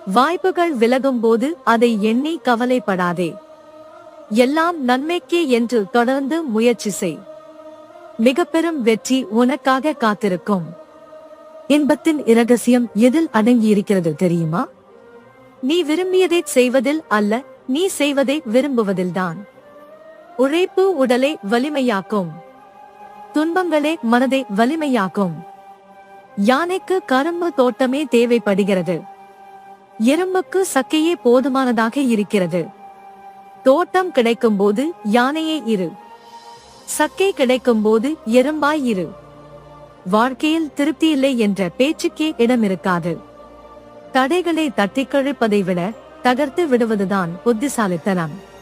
வாய்ப்புகள் விலகும் போது அதை எண்ணி கவலைப்படாதே. எல்லாம் நன்மைக்கே என்று தொடர்ந்து முயற்சி செய். மிக பெரும் வெற்றி உனக்காக காத்திருக்கும். இன்பத்தின் இரகசியம் எதில் அடங்கியிருக்கிறது தெரியுமா? நீ விரும்பியதை செய்வதில் அல்ல, நீ செய்வதை விரும்புவதில்தான். உழைப்பு உடலை வலிமையாக்கும். துன்பங்களே மனதை வலிமையாக்கும். யானைக்கு கரும்பு தோட்டமே தேவைப்படுகிறது. எறும்புக்கு சக்கையே போதுமானதாக இருக்கிறது. தோட்டம் கிடைக்கும் போது யானையே இரு. சக்கை கிடைக்கும் போது எறும்பாய் இரு. வாழ்க்கையில் திருப்தியில்லை என்ற பேச்சுக்கே இடமிருக்காது. தடைகளை தட்டிக் கழிப்பதை விட தகர்த்து விடுவதுதான் புத்திசாலித்தனம்.